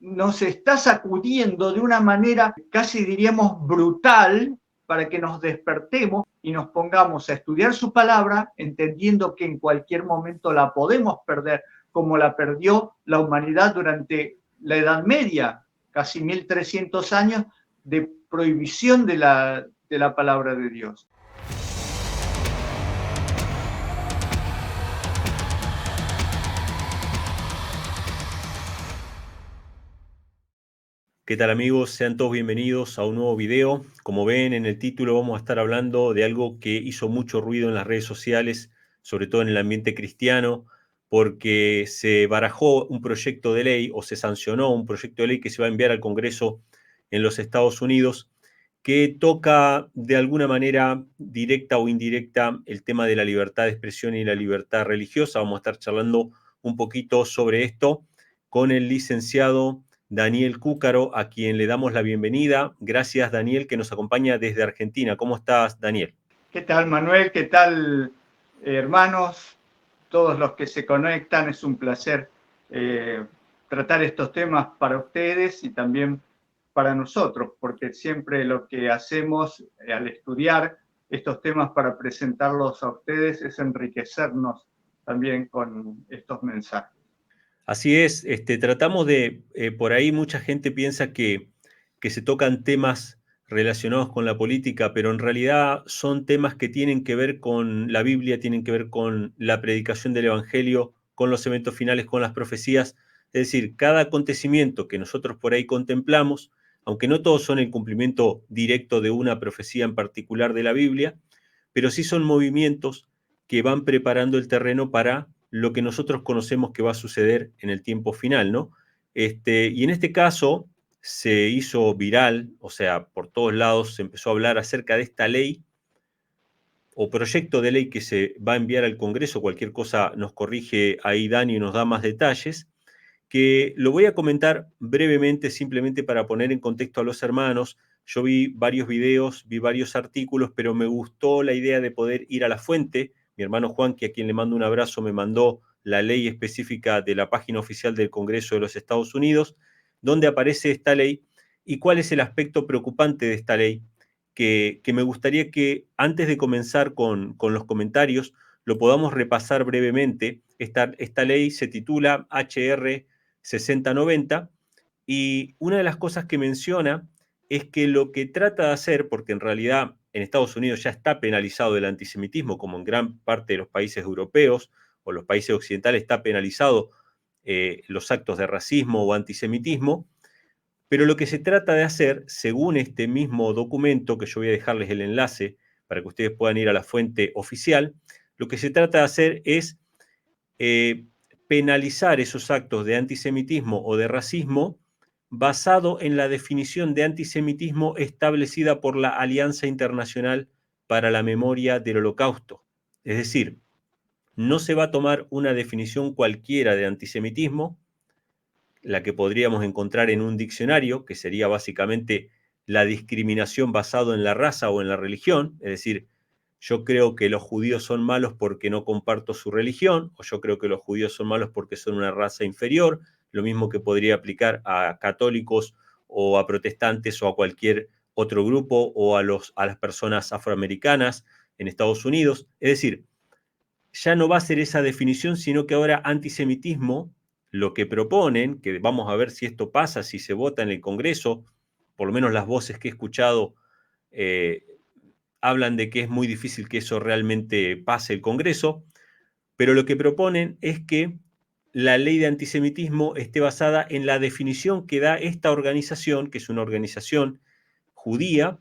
nos está sacudiendo de una manera casi diríamos brutal para que nos despertemos y nos pongamos a estudiar su palabra, entendiendo que en cualquier momento la podemos perder, como la perdió la humanidad durante la Edad Media, casi 1300 años de prohibición de la palabra de Dios. ¿Qué tal amigos? Sean todos bienvenidos a un nuevo video. Como ven en el título vamos a estar hablando de algo que hizo mucho ruido en las redes sociales, sobre todo en el ambiente cristiano, porque se barajó un proyecto de ley o se sancionó un proyecto de ley que se va a enviar al Congreso en los Estados Unidos, que toca de alguna manera directa o indirecta el tema de la libertad de expresión y la libertad religiosa. Vamos a estar charlando un poquito sobre esto con el licenciado Daniel Cúcaro, a quien le damos la bienvenida. Gracias, Daniel, que nos acompaña desde Argentina. ¿Cómo estás, Daniel? ¿Qué tal, Manuel? ¿Qué tal, hermanos? Todos los que se conectan, es un placer tratar estos temas para ustedes y también para nosotros, porque siempre lo que hacemos al estudiar estos temas para presentarlos a ustedes es enriquecernos también con estos mensajes. Así es, tratamos de, por ahí mucha gente piensa que se tocan temas relacionados con la política, pero en realidad son temas que tienen que ver con la Biblia, tienen que ver con la predicación del Evangelio, con los eventos finales, con las profecías. Es decir, cada acontecimiento que nosotros por ahí contemplamos, aunque no todos son el cumplimiento directo de una profecía en particular de la Biblia, pero sí son movimientos que van preparando el terreno para lo que nosotros conocemos que va a suceder en el tiempo final, ¿no? Y en este caso se hizo viral, o sea, por todos lados se empezó a hablar acerca de esta ley o proyecto de ley que se va a enviar al Congreso. Cualquier cosa nos corrige ahí Dani y nos da más detalles, que lo voy a comentar brevemente, simplemente para poner en contexto a los hermanos. Yo vi varios videos, vi varios artículos, pero me gustó la idea de poder ir a la fuente. Mi hermano Juan, que a quien le mando un abrazo, me mandó la ley específica de la página oficial del Congreso de los Estados Unidos, donde aparece esta ley y cuál es el aspecto preocupante de esta ley, que me gustaría que antes de comenzar con los comentarios lo podamos repasar brevemente. Esta ley se titula HR 6090, y una de las cosas que menciona es que lo que trata de hacer, porque en realidad en Estados Unidos ya está penalizado el antisemitismo, como en gran parte de los países europeos o los países occidentales está penalizado los actos de racismo o antisemitismo, pero lo que se trata de hacer, según este mismo documento, que yo voy a dejarles el enlace para que ustedes puedan ir a la fuente oficial, lo que se trata de hacer es penalizar esos actos de antisemitismo o de racismo basado en la definición de antisemitismo establecida por la Alianza Internacional para la Memoria del Holocausto. Es decir, no se va a tomar una definición cualquiera de antisemitismo, la que podríamos encontrar en un diccionario, que sería básicamente la discriminación basada en la raza o en la religión. Es decir, yo creo que los judíos son malos porque no comparto su religión, o yo creo que los judíos son malos porque son una raza inferior, lo mismo que podría aplicar a católicos o a protestantes o a cualquier otro grupo, o a las personas afroamericanas en Estados Unidos. Es decir, ya no va a ser esa definición, sino que ahora antisemitismo, lo que proponen, que vamos a ver si esto pasa, si se vota en el Congreso, por lo menos las voces que he escuchado hablan de que es muy difícil que eso realmente pase el Congreso, pero lo que proponen es que la ley de antisemitismo esté basada en la definición que da esta organización, que es una organización judía,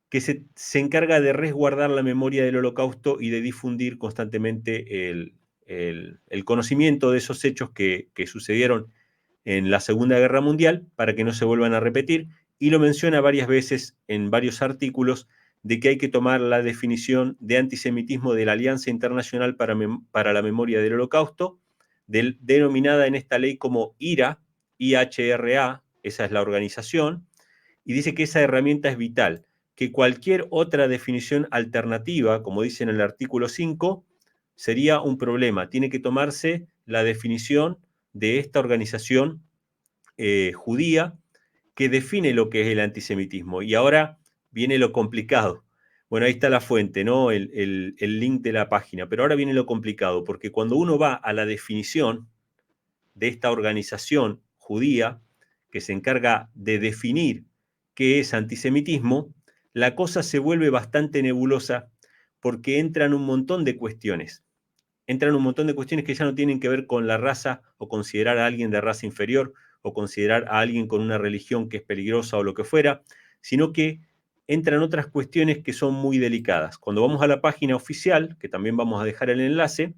que se encarga de resguardar la memoria del Holocausto y de difundir constantemente el conocimiento de esos hechos que sucedieron en la Segunda Guerra Mundial para que no se vuelvan a repetir, y lo menciona varias veces en varios artículos, de que hay que tomar la definición de antisemitismo de la Alianza Internacional para la Memoria del Holocausto, denominada en esta ley como IRA, IHRA, esa es la organización, y dice que esa herramienta es vital, que cualquier otra definición alternativa, como dice en el artículo 5, sería un problema. Tiene que tomarse la definición de esta organización judía que define lo que es el antisemitismo. Y ahora viene lo complicado. Bueno, ahí está la fuente, ¿no? El link de la página. Pero ahora viene lo complicado, porque cuando uno va a la definición de esta organización judía que se encarga de definir qué es antisemitismo, la cosa se vuelve bastante nebulosa porque entran un montón de cuestiones. Entran un montón de cuestiones que ya no tienen que ver con la raza o considerar a alguien de raza inferior o considerar a alguien con una religión que es peligrosa o lo que fuera, sino que entran otras cuestiones que son muy delicadas. Cuando vamos a la página oficial, que también vamos a dejar el enlace,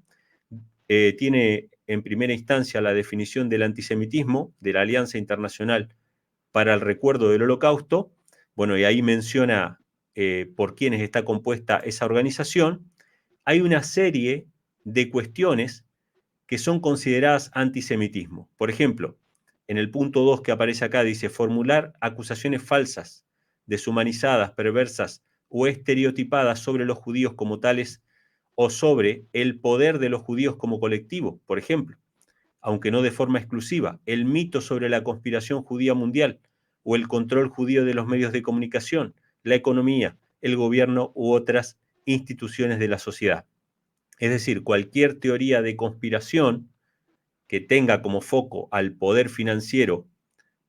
tiene en primera instancia la definición del antisemitismo de la Alianza Internacional para el Recuerdo del Holocausto. Bueno, y ahí menciona por quiénes está compuesta esa organización. Hay una serie de cuestiones que son consideradas antisemitismo. Por ejemplo, en el punto 2 que aparece acá dice formular acusaciones falsas, deshumanizadas, perversas o estereotipadas sobre los judíos como tales o sobre el poder de los judíos como colectivo, por ejemplo, aunque no de forma exclusiva, el mito sobre la conspiración judía mundial o el control judío de los medios de comunicación, la economía, el gobierno u otras instituciones de la sociedad. Es decir, cualquier teoría de conspiración que tenga como foco al poder financiero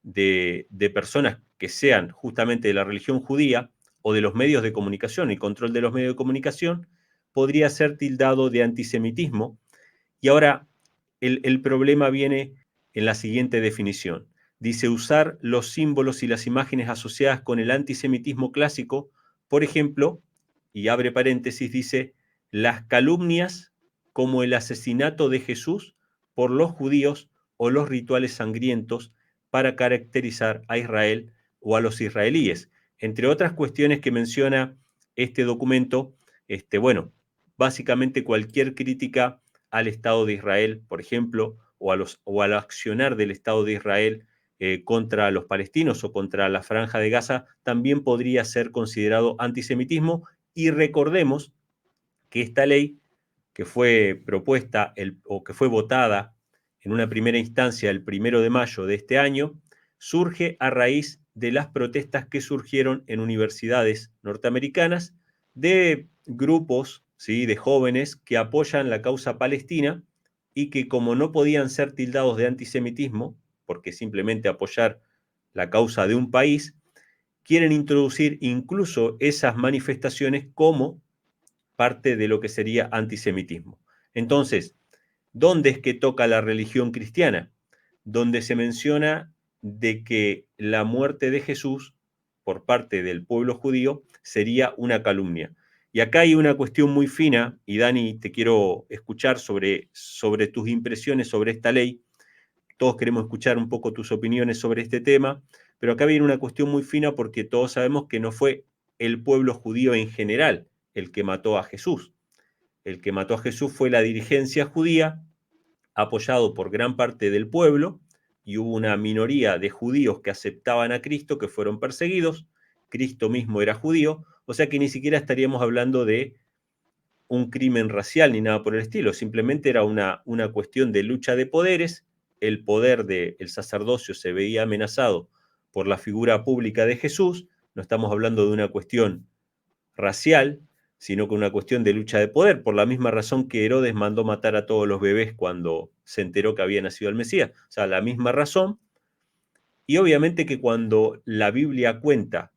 de personas que sean justamente de la religión judía o de los medios de comunicación y control de los medios de comunicación, podría ser tildado de antisemitismo. Y ahora el problema viene en la siguiente definición. Dice usar los símbolos y las imágenes asociadas con el antisemitismo clásico, por ejemplo, y abre paréntesis, dice, las calumnias como el asesinato de Jesús por los judíos o los rituales sangrientos para caracterizar a Israel o a los israelíes. Entre otras cuestiones que menciona este documento, bueno, básicamente cualquier crítica al Estado de Israel, por ejemplo, o al accionar del Estado de Israel contra los palestinos o contra la Franja de Gaza, también podría ser considerado antisemitismo. Y recordemos que esta ley que fue propuesta o que fue votada en una primera instancia el 1 de mayo de este año, surge a raíz de las protestas que surgieron en universidades norteamericanas de grupos, ¿sí?, de jóvenes que apoyan la causa palestina y que como no podían ser tildados de antisemitismo, porque simplemente apoyar la causa de un país, quieren introducir incluso esas manifestaciones como parte de lo que sería antisemitismo. Entonces, ¿dónde es que toca la religión cristiana? Donde se menciona de que la muerte de Jesús por parte del pueblo judío sería una calumnia. Y acá hay una cuestión muy fina, y Dani, te quiero escuchar sobre tus impresiones sobre esta ley. Todos queremos escuchar un poco tus opiniones sobre este tema, pero acá viene una cuestión muy fina porque todos sabemos que no fue el pueblo judío en general el que mató a Jesús. El que mató a Jesús fue la dirigencia judía, apoyado por gran parte del pueblo, y hubo una minoría de judíos que aceptaban a Cristo, que fueron perseguidos. Cristo mismo era judío, o sea que ni siquiera estaríamos hablando de un crimen racial ni nada por el estilo, simplemente era una cuestión de lucha de poderes. El poder del sacerdocio se veía amenazado por la figura pública de Jesús. No estamos hablando de una cuestión racial, sino que una cuestión de lucha de poder, por la misma razón que Herodes mandó matar a todos los bebés cuando se enteró que había nacido el Mesías. O sea, la misma razón. Y obviamente que cuando la Biblia cuenta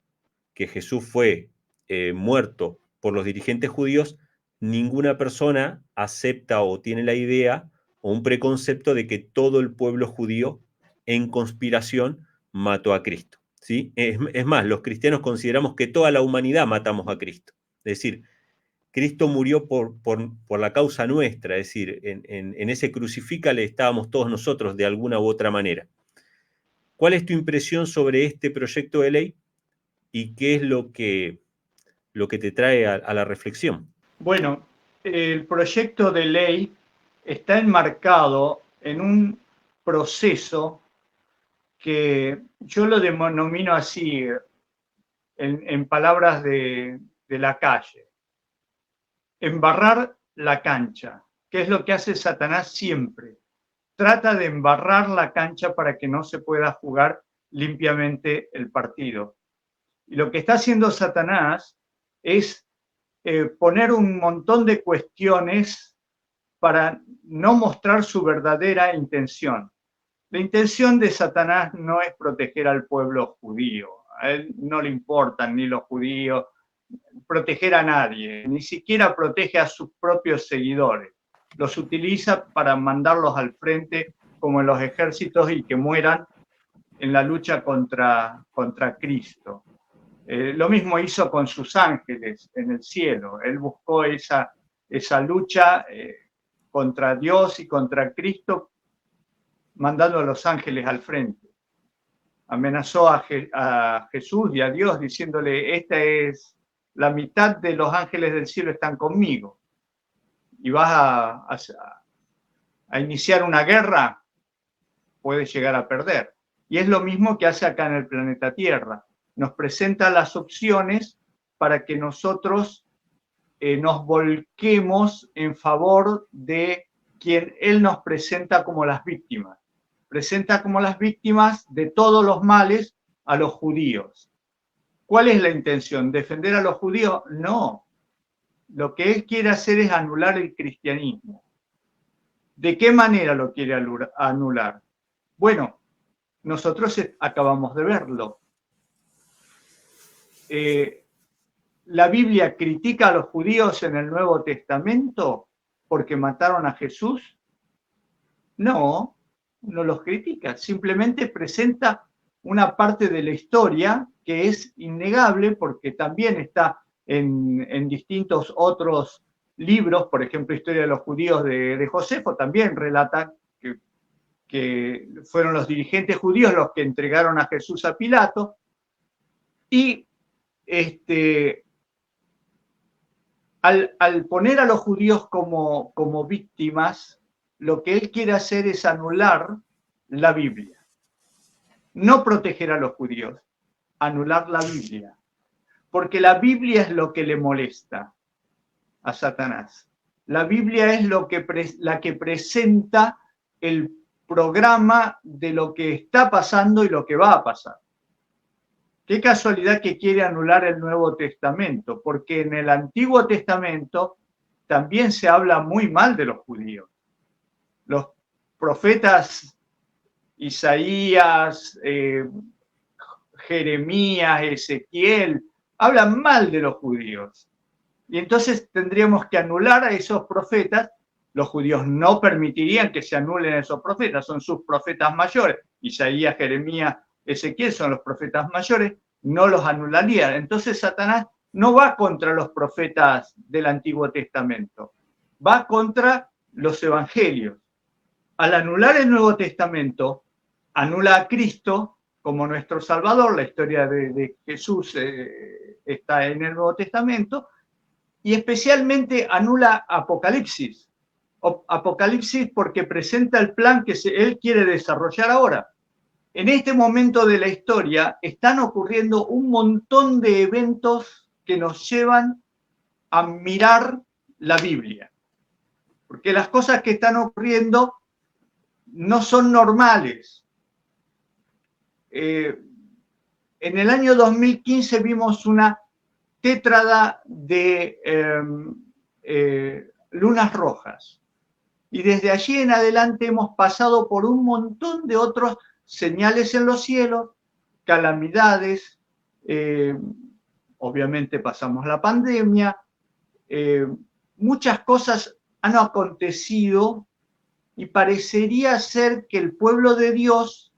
que Jesús fue muerto por los dirigentes judíos, ninguna persona acepta o tiene la idea o un preconcepto de que todo el pueblo judío en conspiración mató a Cristo, ¿sí? Es más, los cristianos consideramos que toda la humanidad matamos a Cristo. Es decir, Cristo murió por la causa nuestra, es decir, en ese crucifícale estábamos todos nosotros de alguna u otra manera. ¿Cuál es tu impresión sobre este proyecto de ley y qué es lo que te trae a la reflexión? Bueno, el proyecto de ley está enmarcado en un proceso que yo lo denomino así, en palabras de la calle: embarrar la cancha, que es lo que hace Satanás siempre. trata de embarrar la cancha para que no se pueda jugar limpiamente el partido. Y lo que está haciendo Satanás es poner un montón de cuestiones para no mostrar su verdadera intención. La intención de Satanás no es proteger al pueblo judío. A él no le importan ni los judíos, proteger a nadie, ni siquiera protege a sus propios seguidores. Los utiliza para mandarlos al frente como en los ejércitos y que mueran en la lucha contra Cristo. Lo mismo hizo con sus ángeles en el cielo. Él buscó esa lucha contra Dios y contra Cristo, mandando a los ángeles al frente. Amenazó a Jesús y a Dios diciéndole, esta es la mitad de los ángeles del cielo están conmigo. Y vas a iniciar una guerra, puedes llegar a perder. Y es lo mismo que hace acá en el planeta Tierra. Nos presenta las opciones para que nosotros nos volquemos en favor de quien él nos presenta como las víctimas. Presenta como las víctimas de todos los males a los judíos. ¿Cuál es la intención? ¿Defender a los judíos? No. Lo que él quiere hacer es anular el cristianismo. ¿De qué manera lo quiere anular? Bueno, nosotros acabamos de verlo. ¿La Biblia critica a los judíos en el Nuevo Testamento porque mataron a Jesús? No, no los critica. Simplemente presenta una parte de la historia que es innegable porque también está en distintos otros libros, por ejemplo, Historia de los Judíos de Josefo, también relata que fueron los dirigentes judíos los que entregaron a Jesús a Pilato. Y al poner a los judíos como víctimas, lo que él quiere hacer es anular la Biblia. No proteger a los judíos, anular la Biblia. Porque la Biblia es lo que le molesta a Satanás. La Biblia es la que presenta el programa de lo que está pasando y lo que va a pasar. Qué casualidad que quiere anular el Nuevo Testamento, porque en el Antiguo Testamento también se habla muy mal de los judíos. Los profetas Isaías, Jeremías, Ezequiel, hablan mal de los judíos. Y entonces tendríamos que anular a esos profetas. Los judíos no permitirían que se anulen a esos profetas, son sus profetas mayores. Isaías, Jeremías, Ezequiel son los profetas mayores, no los anularían. Entonces Satanás no va contra los profetas del Antiguo Testamento, va contra los evangelios. Al anular el Nuevo Testamento, anula a Cristo como nuestro Salvador. La historia de Jesús está en el Nuevo Testamento, y especialmente anula Apocalipsis. Apocalipsis porque presenta el plan que él quiere desarrollar ahora. En este momento de la historia están ocurriendo un montón de eventos que nos llevan a mirar la Biblia. Porque las cosas que están ocurriendo no son normales. En el año 2015 vimos una tétrada de lunas rojas. Y desde allí en adelante hemos pasado por un montón de otros señales en los cielos, calamidades, obviamente pasamos la pandemia, muchas cosas han acontecido y parecería ser que el pueblo de Dios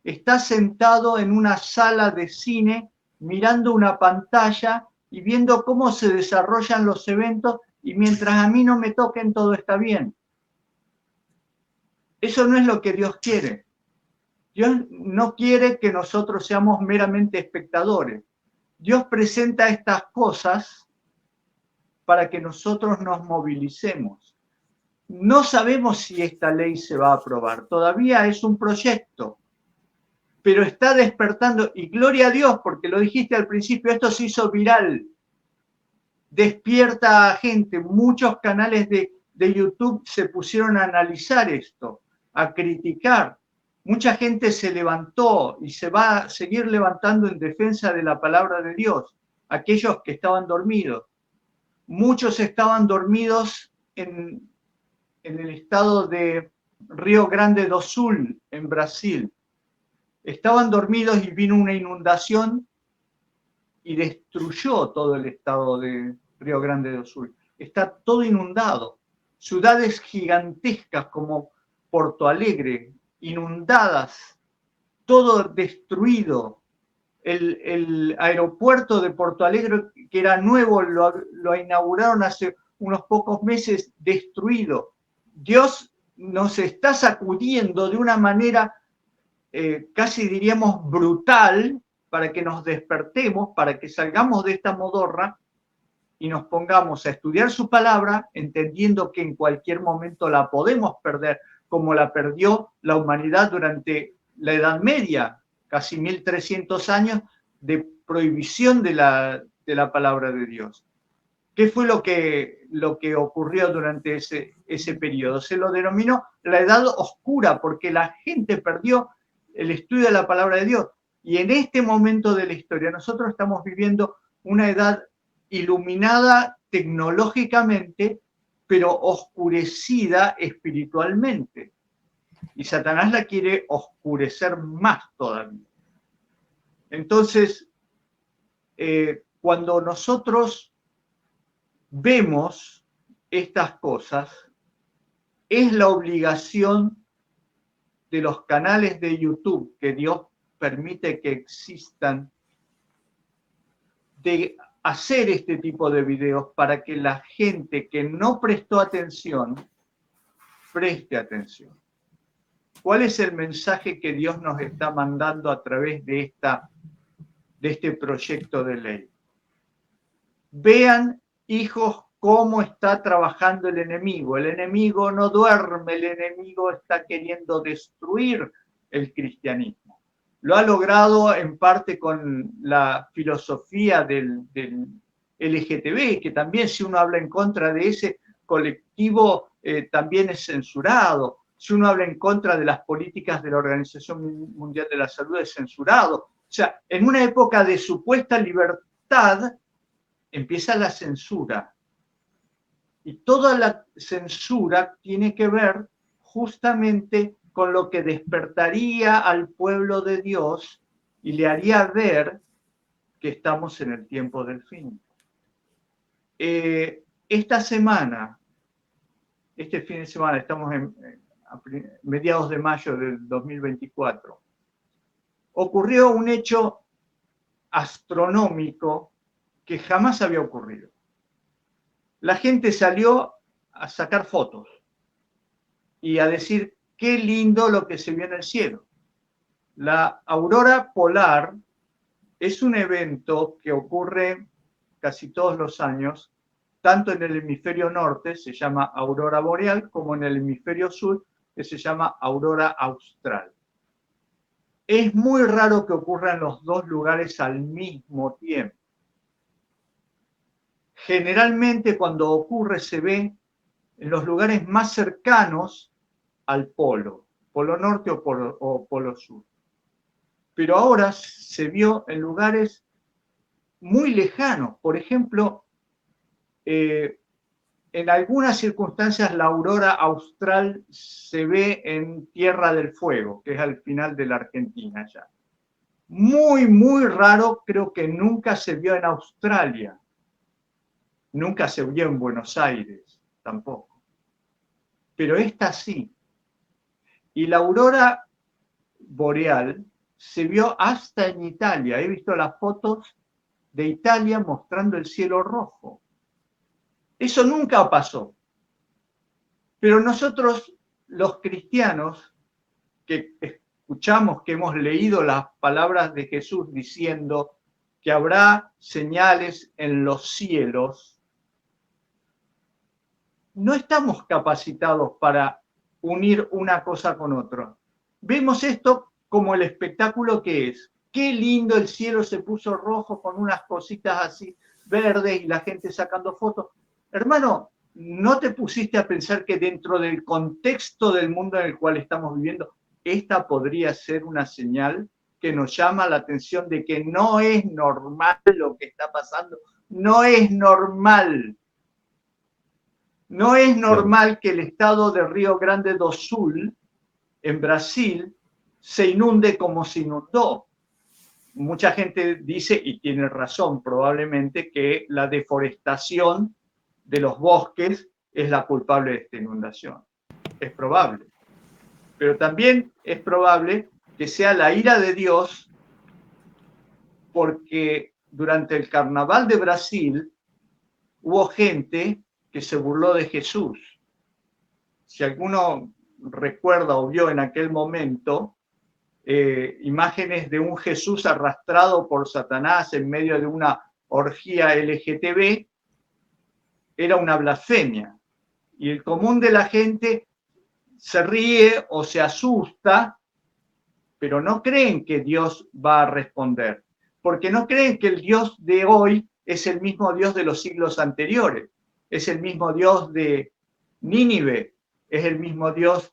está sentado en una sala de cine mirando una pantalla y viendo cómo se desarrollan los eventos, y mientras a mí no me toquen todo está bien. Eso no es lo que Dios quiere. Dios no quiere que nosotros seamos meramente espectadores. Dios presenta estas cosas para que nosotros nos movilicemos. No sabemos si esta ley se va a aprobar. Todavía es un proyecto, pero está despertando, y gloria a Dios, porque lo dijiste al principio, esto se hizo viral. Despierta a gente, muchos canales de YouTube se pusieron a analizar esto. a criticar. Mucha gente se levantó y se va a seguir levantando en defensa de la palabra de Dios, aquellos que estaban dormidos. Muchos estaban dormidos en el estado de Rio Grande do Sul, en Brasil. Estaban dormidos y vino una inundación y destruyó todo el estado de Rio Grande do Sul. Está todo inundado. Ciudades gigantescas como Porto Alegre, inundadas, todo destruido. El aeropuerto de Porto Alegre, que era nuevo, lo inauguraron hace unos pocos meses, destruido. Dios nos está sacudiendo de una manera casi diríamos brutal, para que nos despertemos, para que salgamos de esta modorra y nos pongamos a estudiar su palabra, entendiendo que en cualquier momento la podemos perder, como la perdió la humanidad durante la Edad Media, casi 1300 años de prohibición de la palabra de Dios. ¿Qué fue lo que ocurrió durante ese periodo? Se lo denominó la Edad Oscura, porque la gente perdió el estudio de la palabra de Dios. Y en este momento de la historia nosotros estamos viviendo una edad iluminada tecnológicamente, pero oscurecida espiritualmente. Y Satanás la quiere oscurecer más todavía. Entonces, cuando nosotros vemos estas cosas, es la obligación de los canales de YouTube que Dios permite que existan, de hacer este tipo de videos para que la gente que no prestó atención, preste atención. ¿Cuál es el mensaje que Dios nos está mandando a través de este proyecto de ley? Vean, hijos, cómo está trabajando el enemigo. El enemigo no duerme, el enemigo está queriendo destruir el cristianismo. Lo ha logrado en parte con la filosofía del LGTB, que también, si uno habla en contra de ese colectivo, también es censurado. Si uno habla en contra de las políticas de la Organización Mundial de la Salud, es censurado. O sea, en una época de supuesta libertad, empieza la censura. Y toda la censura tiene que ver justamente con lo que despertaría al pueblo de Dios y le haría ver que estamos en el tiempo del fin. Esta semana, este fin de semana, estamos a mediados de mayo del 2024, ocurrió un hecho astronómico que jamás había ocurrido. La gente salió a sacar fotos y a decir qué lindo lo que se vio en el cielo. La aurora polar es un evento que ocurre casi todos los años, tanto en el hemisferio norte, se llama aurora boreal, como en el hemisferio sur, que se llama aurora austral. Es muy raro que ocurra en los dos lugares al mismo tiempo. Generalmente cuando ocurre se ve en los lugares más cercanos al polo norte o polo sur. Pero ahora se vio en lugares muy lejanos. Por ejemplo, en algunas circunstancias la aurora austral se ve en Tierra del Fuego, que es al final de la Argentina ya. Muy, muy raro, creo que nunca se vio en Australia. Nunca se vio en Buenos Aires, tampoco. Pero esta sí. Y la aurora boreal se vio hasta en Italia. He visto las fotos de Italia mostrando el cielo rojo. Eso nunca pasó. Pero nosotros, los cristianos, que escuchamos, que hemos leído las palabras de Jesús diciendo que habrá señales en los cielos, no estamos capacitados para unir una cosa con otra. Vemos esto como el espectáculo que es. Qué lindo, el cielo se puso rojo con unas cositas así verdes y la gente sacando fotos. Hermano, ¿no te pusiste a pensar que dentro del contexto del mundo en el cual estamos viviendo, esta podría ser una señal que nos llama la atención de que no es normal lo que está pasando? No es normal. No es normal que el estado de Río Grande do Sul, en Brasil, se inunde como se inundó. Mucha gente dice, y tiene razón probablemente, que la deforestación de los bosques es la culpable de esta inundación. Es probable. Pero también es probable que sea la ira de Dios, porque durante el Carnaval de Brasil hubo gente que se burló de Jesús. Si alguno recuerda o vio en aquel momento imágenes de un Jesús arrastrado por Satanás en medio de una orgía LGTB, era una blasfemia. Y el común de la gente se ríe o se asusta, pero no creen que Dios va a responder, porque no creen que el Dios de hoy es el mismo Dios de los siglos anteriores, es el mismo Dios de Nínive, es el mismo Dios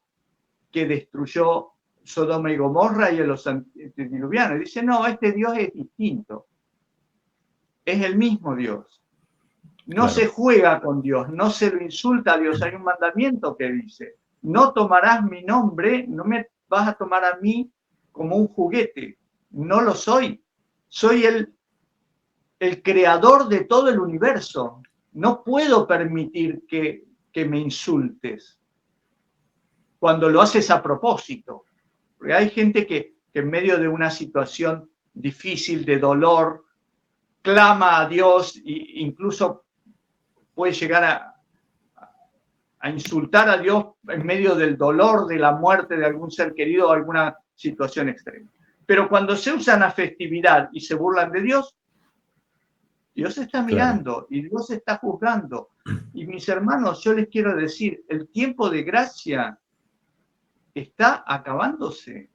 que destruyó Sodoma y Gomorra y a los antediluvianos. Dice, no, este Dios es distinto. Es el mismo Dios. No se juega con Dios, no se lo insulta a Dios. Hay un mandamiento que dice, no tomarás mi nombre, no me vas a tomar a mí como un juguete. No lo soy. Soy el creador de todo el universo. No puedo permitir que me insultes cuando lo haces a propósito. Porque hay gente que en medio de una situación difícil, de dolor, clama a Dios e incluso puede llegar a insultar a Dios en medio del dolor, de la muerte de algún ser querido o alguna situación extrema. Pero cuando se usa la festividad y se burlan de Dios, Dios está mirando y Dios está juzgando. Y mis hermanos, yo les quiero decir, el tiempo de gracia está acabándose.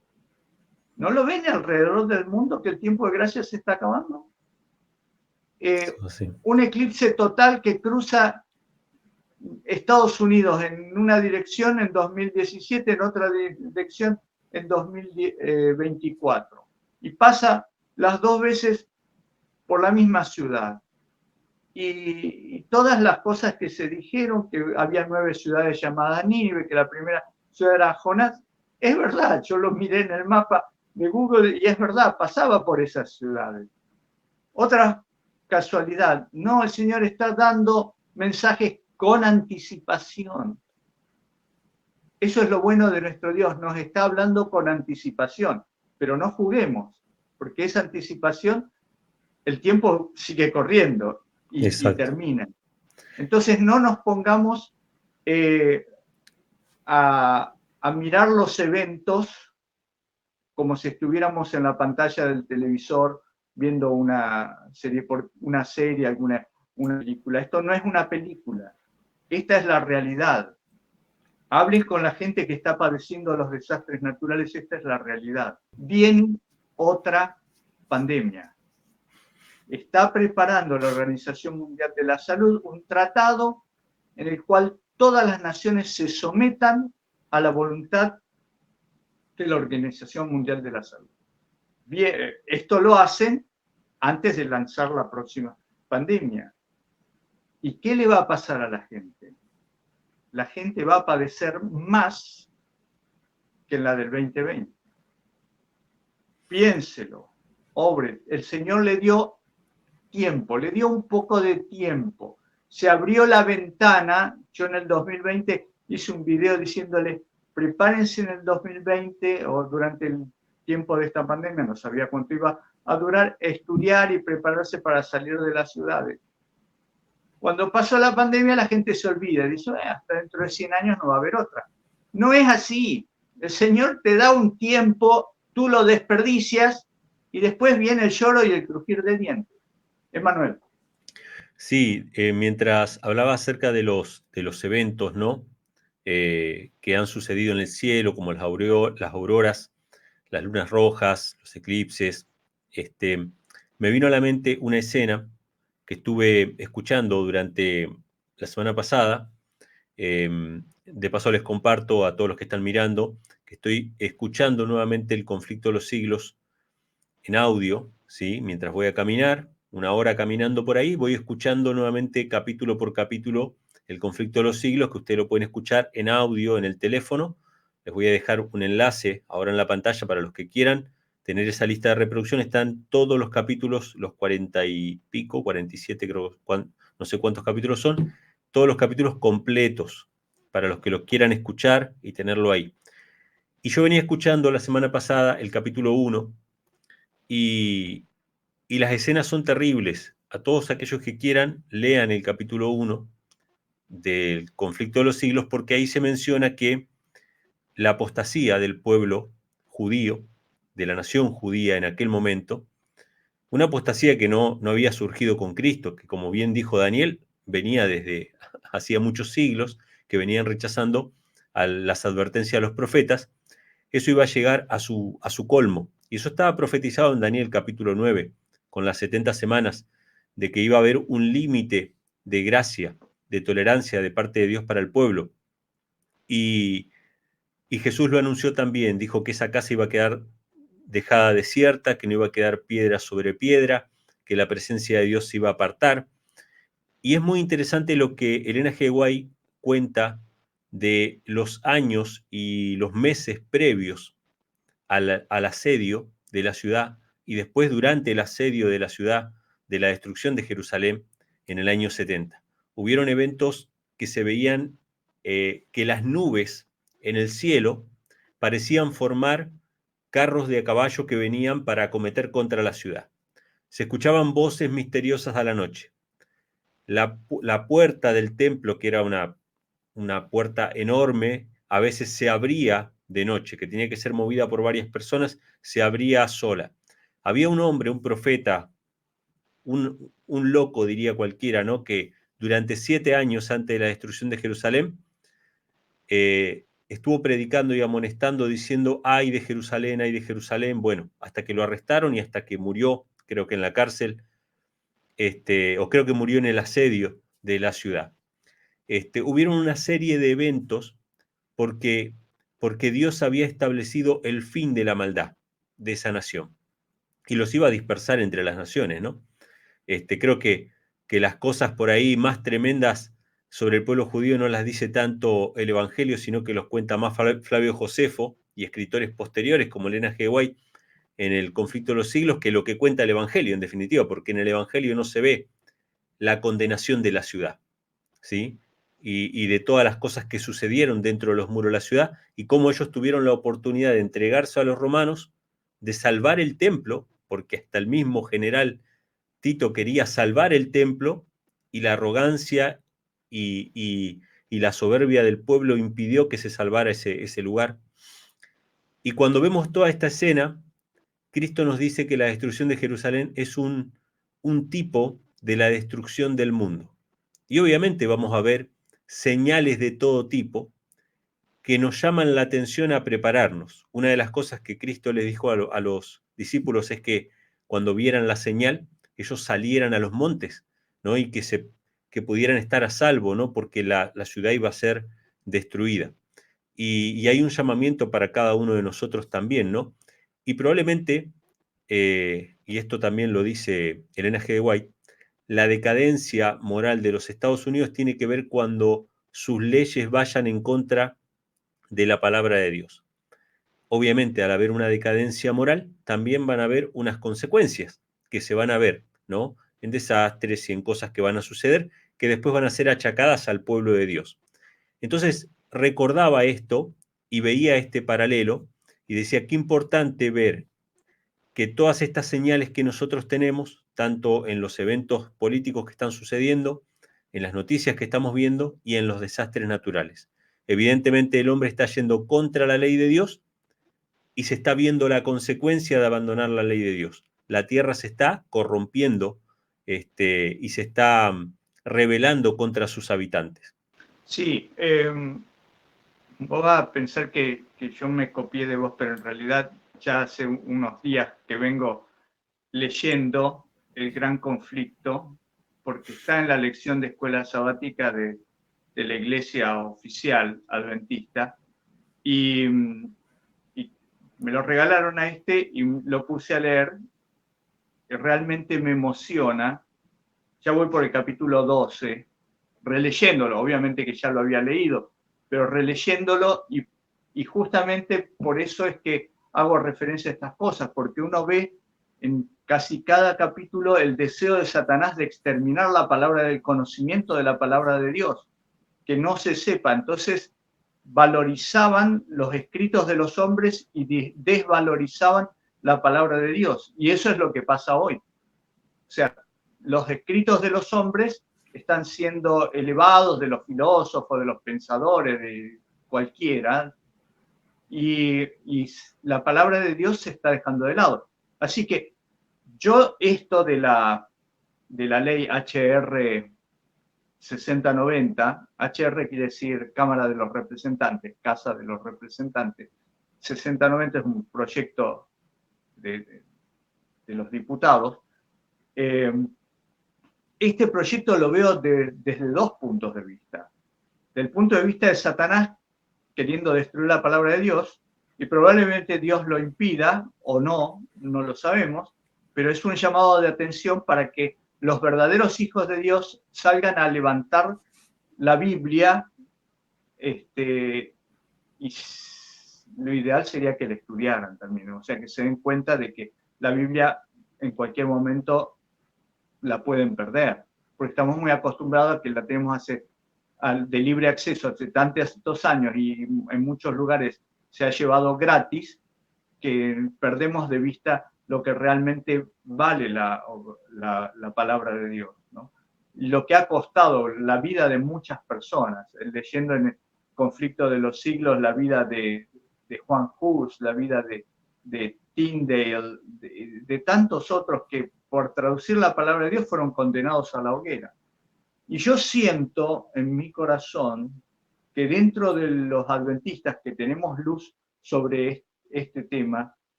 ¿No lo ven alrededor del mundo que el tiempo de gracia se está acabando? Un eclipse total que cruza Estados Unidos en una dirección en 2017, en otra dirección en 2024. Y pasa las dos veces por la misma ciudad. Y todas las cosas que se dijeron, que había 9 ciudades llamadas Nínive, que la primera ciudad era Jonás, es verdad, yo lo miré en el mapa de Google y es verdad, pasaba por esas ciudades. Otra casualidad, no, el Señor está dando mensajes con anticipación. Eso es lo bueno de nuestro Dios, nos está hablando con anticipación, pero no juguemos, porque esa anticipación, el tiempo sigue corriendo y termina. Entonces no nos pongamos a mirar los eventos como si estuviéramos en la pantalla del televisor viendo una serie, una película. Esto no es una película, esta es la realidad. Hablen con la gente que está padeciendo los desastres naturales, esta es la realidad. Viene otra pandemia. Está preparando la Organización Mundial de la Salud un tratado en el cual todas las naciones se sometan a la voluntad de la Organización Mundial de la Salud. Bien, esto lo hacen antes de lanzar la próxima pandemia. ¿Y qué le va a pasar a la gente? La gente va a padecer más que en la del 2020. Piénselo, obre, el Señor le dio tiempo, le dio un poco de tiempo. Se abrió la ventana, yo en el 2020 hice un video diciéndole, prepárense en el 2020 o durante el tiempo de esta pandemia, no sabía cuánto iba a durar, estudiar y prepararse para salir de las ciudades. Cuando pasó la pandemia la gente se olvida, dice, hasta dentro de 100 años no va a haber otra. No es así. El Señor te da un tiempo, tú lo desperdicias y después viene el lloro y el crujir de dientes. Emanuel. Sí, mientras hablaba acerca de los eventos, ¿no? Que han sucedido en el cielo, como las auroras, las lunas rojas, los eclipses, me vino a la mente una escena que estuve escuchando durante la semana pasada De paso les comparto a todos los que están mirando que estoy escuchando nuevamente El conflicto de los siglos en audio, ¿sí? Mientras voy a caminar, 1 hora caminando por ahí, voy escuchando nuevamente capítulo por capítulo El conflicto de los siglos, que ustedes lo pueden escuchar en audio en el teléfono. Les voy a dejar un enlace ahora en la pantalla para los que quieran tener esa lista de reproducción. Están todos los capítulos, los 40 y pico, 47 creo, no sé cuántos capítulos son, todos los capítulos completos para los que los quieran escuchar y tenerlo ahí. Y yo venía escuchando la semana pasada el capítulo 1 y las escenas son terribles. A todos aquellos que quieran, lean el capítulo 1 del conflicto de los siglos, porque ahí se menciona que la apostasía del pueblo judío, de la nación judía en aquel momento, una apostasía que no había surgido con Cristo, que como bien dijo Daniel, venía desde hacía muchos siglos, que venían rechazando las advertencias de los profetas. Eso iba a llegar a su colmo. Y eso estaba profetizado en Daniel capítulo 9, con las 70 semanas, de que iba a haber un límite de gracia, de tolerancia de parte de Dios para el pueblo. Y Jesús lo anunció también, dijo que esa casa iba a quedar dejada desierta, que no iba a quedar piedra sobre piedra, que la presencia de Dios se iba a apartar. Y es muy interesante lo que Elena G. White cuenta de los años y los meses previos al asedio de la ciudad y después durante el asedio de la ciudad, de la destrucción de Jerusalén en el año 70. Hubieron eventos que se veían que las nubes en el cielo parecían formar carros de a caballo que venían para acometer contra la ciudad. Se escuchaban voces misteriosas a la noche. La puerta del templo, que era una puerta enorme, a veces se abría de noche, que tenía que ser movida por varias personas, se abría sola. Había un hombre, un profeta, un loco, diría cualquiera, ¿no? Que durante 7 años antes de la destrucción de Jerusalén, estuvo predicando y amonestando, diciendo, ay de Jerusalén, bueno, hasta que lo arrestaron y hasta que murió, creo que en la cárcel, o creo que murió en el asedio de la ciudad. Hubieron una serie de eventos porque Dios había establecido el fin de la maldad de esa nación y los iba a dispersar entre las naciones, ¿no? Creo que las cosas por ahí más tremendas sobre el pueblo judío no las dice tanto el Evangelio, sino que los cuenta más Flavio Josefo y escritores posteriores como Elena G. White en El conflicto de los siglos, que lo que cuenta el Evangelio, en definitiva, porque en el Evangelio no se ve la condenación de la ciudad, ¿sí? Y de todas las cosas que sucedieron dentro de los muros de la ciudad y cómo ellos tuvieron la oportunidad de entregarse a los romanos, de salvar el templo, porque hasta el mismo general Tito quería salvar el templo y la arrogancia y la soberbia del pueblo impidió que se salvara ese lugar. Y cuando vemos toda esta escena, Cristo nos dice que la destrucción de Jerusalén es un tipo de la destrucción del mundo. Y obviamente vamos a ver señales de todo tipo que nos llaman la atención a prepararnos. Una de las cosas que Cristo les dijo a los discípulos es que cuando vieran la señal, ellos salieran a los montes, ¿no? Y que pudieran estar a salvo, ¿no? Porque la ciudad iba a ser destruida. Y hay un llamamiento para cada uno de nosotros también, ¿no? Y probablemente, y esto también lo dice Elena G. White, la decadencia moral de los Estados Unidos tiene que ver cuando sus leyes vayan en contra de la palabra de Dios. Obviamente, al haber una decadencia moral, también van a haber unas consecuencias que se van a ver, ¿no? En desastres y en cosas que van a suceder, que después van a ser achacadas al pueblo de Dios. Entonces, recordaba esto y veía este paralelo y decía, qué importante ver que todas estas señales que nosotros tenemos, tanto en los eventos políticos que están sucediendo, en las noticias que estamos viendo y en los desastres naturales. Evidentemente el hombre está yendo contra la ley de Dios y se está viendo la consecuencia de abandonar la ley de Dios. La tierra se está corrompiendo y se está rebelando contra sus habitantes. Sí, vos vas a pensar que yo me copié de vos, pero en realidad ya hace unos días que vengo leyendo El Gran Conflicto, porque está en la lección de escuela sabática de de la iglesia oficial adventista, y me lo regalaron a y lo puse a leer, y realmente me emociona. Ya voy por el capítulo 12, releyéndolo, obviamente que ya lo había leído, pero releyéndolo y justamente por eso es que hago referencia a estas cosas, porque uno ve en casi cada capítulo el deseo de Satanás de exterminar la palabra del conocimiento de la palabra de Dios, que no se sepa. Entonces valorizaban los escritos de los hombres y desvalorizaban la palabra de Dios. Y eso es lo que pasa hoy. O sea, los escritos de los hombres están siendo elevados, de los filósofos, de los pensadores, de cualquiera, y la palabra de Dios se está dejando de lado. Así que yo esto de la ley HR 6090, HR quiere decir Cámara de los Representantes, Casa de los Representantes, 6090 es un proyecto de los diputados. Este proyecto lo veo desde dos puntos de vista. Del punto de vista de Satanás queriendo destruir la palabra de Dios, y probablemente Dios lo impida o no, no lo sabemos, pero es un llamado de atención para que los verdaderos hijos de Dios salgan a levantar la Biblia, y lo ideal sería que la estudiaran también, o sea, que se den cuenta de que la Biblia en cualquier momento la pueden perder, porque estamos muy acostumbrados a que la tenemos de libre acceso hace tantos años y en muchos lugares se ha llevado gratis, que perdemos de vista lo que realmente vale la palabra de Dios, ¿no? Lo que ha costado la vida de muchas personas, leyendo en el Conflicto de los Siglos la vida de Juan Hus, la vida de Tyndale, de tantos otros que por traducir la palabra de Dios fueron condenados a la hoguera. Y yo siento en mi corazón que dentro de los adventistas que tenemos luz sobre este tema,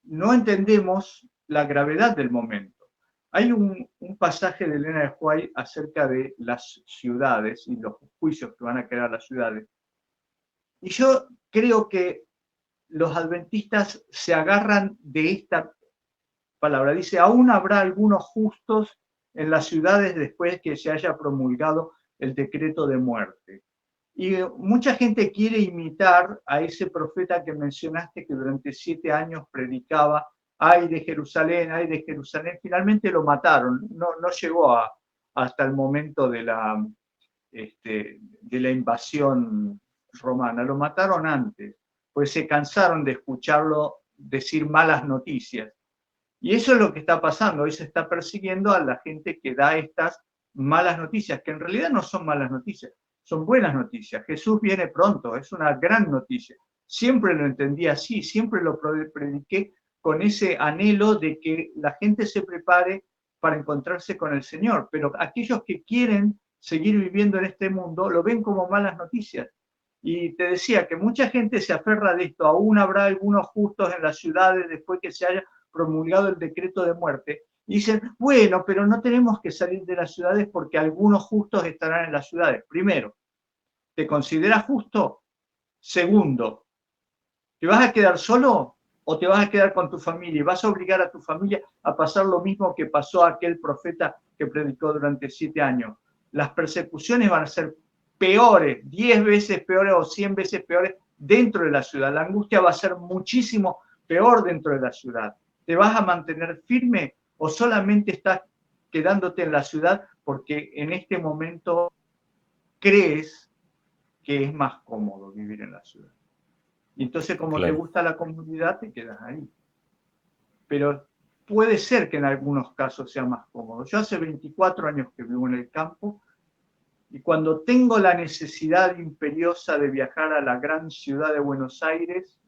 no entendemos la gravedad del momento. Hay un pasaje de Elena de White acerca de las ciudades y los juicios que van a quedar las ciudades. Y yo creo que los adventistas se agarran de esta palabra. Dice, aún habrá algunos justos en las ciudades después que se haya promulgado el decreto de muerte. Y mucha gente quiere imitar a ese profeta que mencionaste que durante 7 años predicaba, ay de Jerusalén, ay de Jerusalén. Finalmente lo mataron, no llegó hasta el momento de la invasión romana, lo mataron antes, pues se cansaron de escucharlo decir malas noticias. Y eso es lo que está pasando, hoy se está persiguiendo a la gente que da estas malas noticias, que en realidad no son malas noticias, son buenas noticias. Jesús viene pronto, es una gran noticia. Siempre lo entendí así, siempre lo prediqué con ese anhelo de que la gente se prepare para encontrarse con el Señor, pero aquellos que quieren seguir viviendo en este mundo lo ven como malas noticias. Y te decía que mucha gente se aferra de esto, aún habrá algunos justos en las ciudades después que se haya promulgado el decreto de muerte, y dicen, bueno, pero no tenemos que salir de las ciudades porque algunos justos estarán en las ciudades. Primero, ¿te consideras justo? Segundo, ¿te vas a quedar solo o te vas a quedar con tu familia y vas a obligar a tu familia a pasar lo mismo que pasó a aquel profeta que predicó durante 7 años? Las persecuciones van a ser peores, 10 veces peores o 100 veces peores dentro de la ciudad. La angustia va a ser muchísimo peor dentro de la ciudad. ¿Te vas a mantener firme o solamente estás quedándote en la ciudad porque en este momento crees que es más cómodo vivir en la ciudad? Y entonces, como claro, te gusta la comunidad, te quedas ahí. Pero puede ser que en algunos casos sea más cómodo. Yo hace 24 años que vivo en el campo y cuando tengo la necesidad imperiosa de viajar a la gran ciudad de Buenos Aires,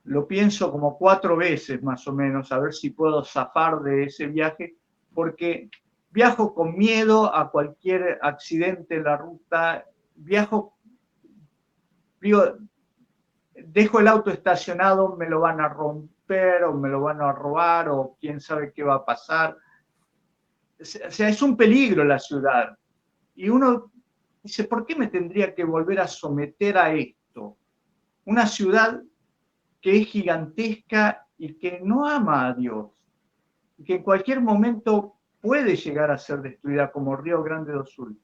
lo pienso como 4 veces más o menos, a ver si puedo zafar de ese viaje, porque viajo con miedo a cualquier accidente en la ruta, dejo el auto estacionado, me lo van a romper o me lo van a robar o quién sabe qué va a pasar. sea, es un peligro la ciudad. Y uno dice, ¿por qué me tendría que volver a someter a esto? Una ciudad que es gigantesca y que no ama a Dios, y que en cualquier momento puede llegar a ser destruida como Río Grande do Sul.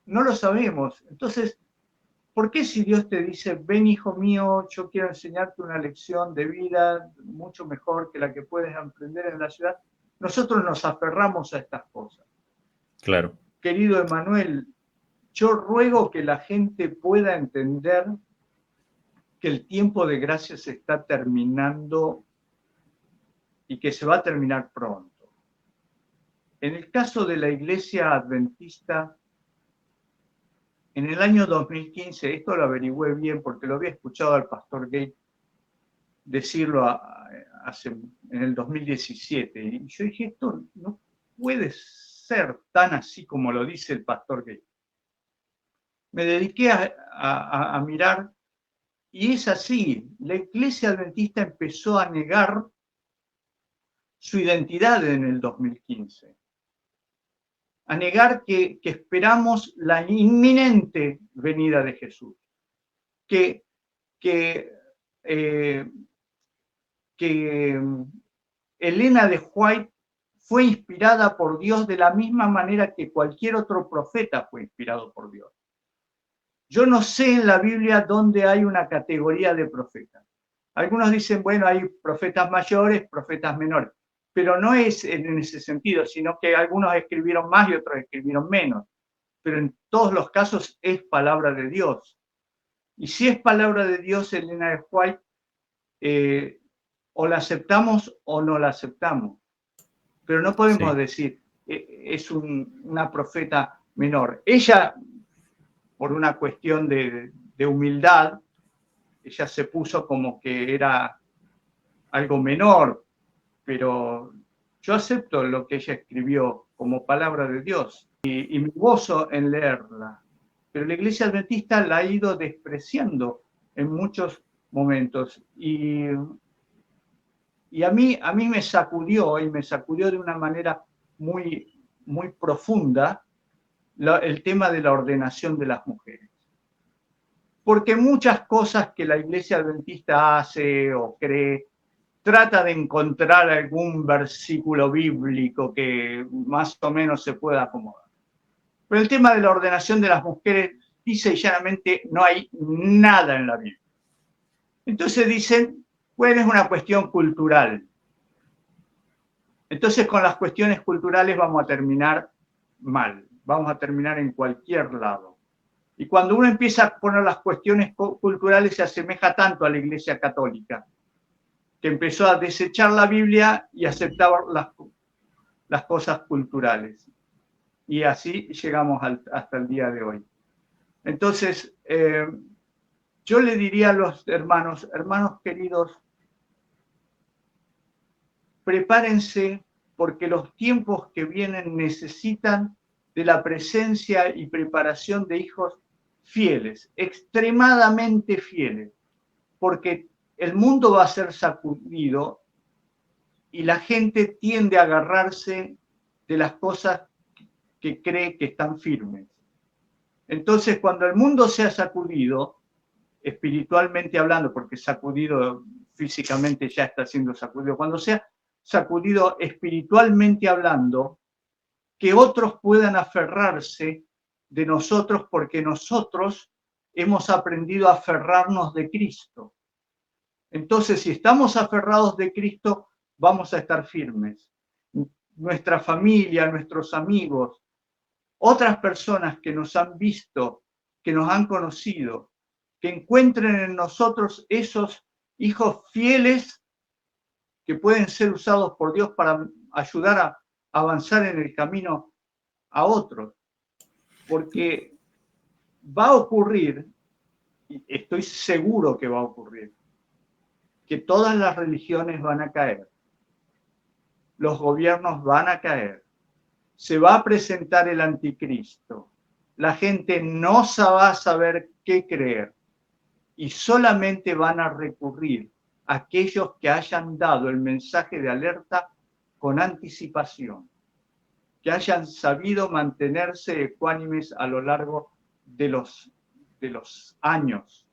No lo sabemos. Entonces, ¿por qué si Dios te dice, ven hijo mío, yo quiero enseñarte una lección de vida mucho mejor que la que puedes aprender en la ciudad? Nosotros nos aferramos a estas cosas. Claro. Querido Emanuel, yo ruego que la gente pueda entender que el tiempo de gracia se está terminando y que se va a terminar pronto. En el caso de la Iglesia Adventista, en el año 2015, esto lo averigüé bien porque lo había escuchado al pastor Gay decirlo en el 2017, y yo dije, esto no puede ser tan así como lo dice el pastor Gay. Me dediqué a mirar, y es así. La Iglesia Adventista empezó a negar su identidad en el 2015, a negar que esperamos la inminente venida de Jesús, que Elena de White fue inspirada por Dios de la misma manera que cualquier otro profeta fue inspirado por Dios. Yo no sé en la Biblia dónde hay una categoría de profetas. Algunos dicen, bueno, hay profetas mayores, profetas menores, pero no es en ese sentido, sino que algunos escribieron más y otros escribieron menos. Pero en todos los casos es palabra de Dios. Y si es palabra de Dios, Elena de White, o la aceptamos o no la aceptamos. Pero no podemos decir, es una profeta menor. Ella, por una cuestión de humildad, ella se puso como que era algo menor, pero yo acepto lo que ella escribió como palabra de Dios y me gozo en leerla. Pero la Iglesia Adventista la ha ido despreciando en muchos momentos y a mí me sacudió de una manera muy, muy profunda el tema de la ordenación de las mujeres. Porque muchas cosas que la Iglesia Adventista hace o cree, trata de encontrar algún versículo bíblico que más o menos se pueda acomodar. Pero el tema de la ordenación de las mujeres, dice llanamente, no hay nada en la Biblia. Entonces dicen, bueno, es una cuestión cultural. Entonces con las cuestiones culturales vamos a terminar mal, vamos a terminar en cualquier lado. Y cuando uno empieza a poner las cuestiones culturales se asemeja tanto a la Iglesia Católica, que empezó a desechar la Biblia y aceptar las cosas culturales. Y así llegamos hasta el día de hoy. Entonces, yo le diría a los hermanos queridos, prepárense porque los tiempos que vienen necesitan de la presencia y preparación de hijos fieles, extremadamente fieles, porque el mundo va a ser sacudido y la gente tiende a agarrarse de las cosas que cree que están firmes. Entonces, cuando el mundo sea sacudido, espiritualmente hablando, porque sacudido físicamente ya está siendo sacudido, cuando sea sacudido espiritualmente hablando, que otros puedan aferrarse de nosotros porque nosotros hemos aprendido a aferrarnos de Cristo. Entonces, si estamos aferrados de Cristo, vamos a estar firmes. Nuestra familia, nuestros amigos, otras personas que nos han visto, que nos han conocido, que encuentren en nosotros esos hijos fieles que pueden ser usados por Dios para ayudar a avanzar en el camino a otros. Porque va a ocurrir, y estoy seguro que va a ocurrir, que todas las religiones van a caer, los gobiernos van a caer, se va a presentar el anticristo, la gente no va a saber qué creer y solamente van a recurrir a aquellos que hayan dado el mensaje de alerta con anticipación, que hayan sabido mantenerse ecuánimes a lo largo de los años.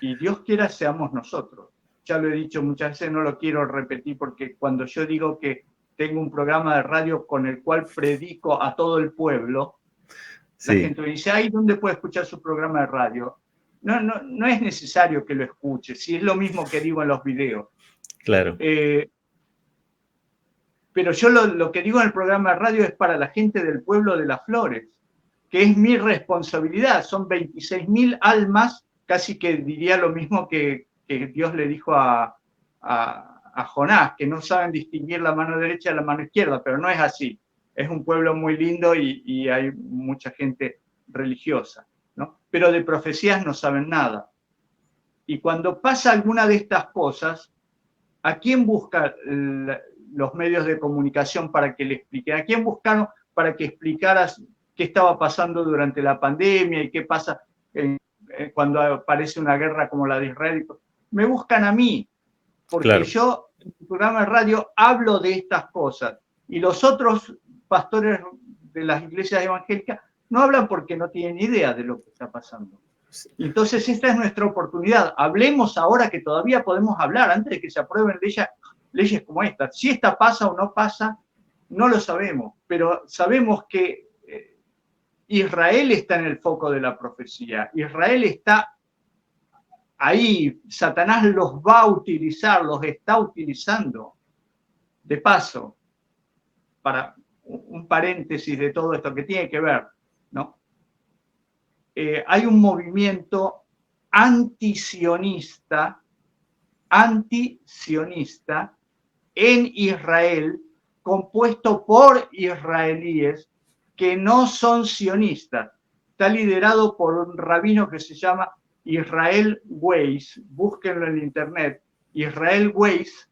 Y Dios quiera seamos nosotros. Ya lo he dicho muchas veces, no lo quiero repetir, porque cuando yo digo que tengo un programa de radio con el cual predico a todo el pueblo, sí, la gente me dice, ay, ¿dónde puede escuchar su programa de radio? No es necesario que lo escuche, si es lo mismo que digo en los videos. Claro. Pero yo lo que digo en el programa de radio es para la gente del pueblo de Las Flores, que es mi responsabilidad. Son 26.000 almas, casi que diría lo mismo que Dios le dijo a Jonás, que no saben distinguir la mano derecha de la mano izquierda, pero no es así. Es un pueblo muy lindo y hay mucha gente religiosa, ¿no? Pero de profecías no saben nada. Y cuando pasa alguna de estas cosas, ¿a quién busca los medios de comunicación para que le expliquen? ¿A quién buscaron para que explicaras qué estaba pasando durante la pandemia y qué pasa cuando aparece una guerra como la de Israel? Me buscan a mí, porque claro, yo en el programa de radio hablo de estas cosas y los otros pastores de las iglesias evangélicas no hablan porque no tienen idea de lo que está pasando. Entonces esta es nuestra oportunidad. Hablemos ahora que todavía podemos hablar antes de que se aprueben leyes como esta. Si esta pasa o no pasa, no lo sabemos, pero sabemos que Israel está en el foco de la profecía. Israel está ahí, Satanás los va a utilizar, los está utilizando. De paso, para un paréntesis de todo esto que tiene que ver, ¿no? Hay un movimiento antisionista en Israel, compuesto por israelíes que no son sionistas. Está liderado por un rabino que se llama Israel Weiss. Búsquenlo en internet. Israel Weiss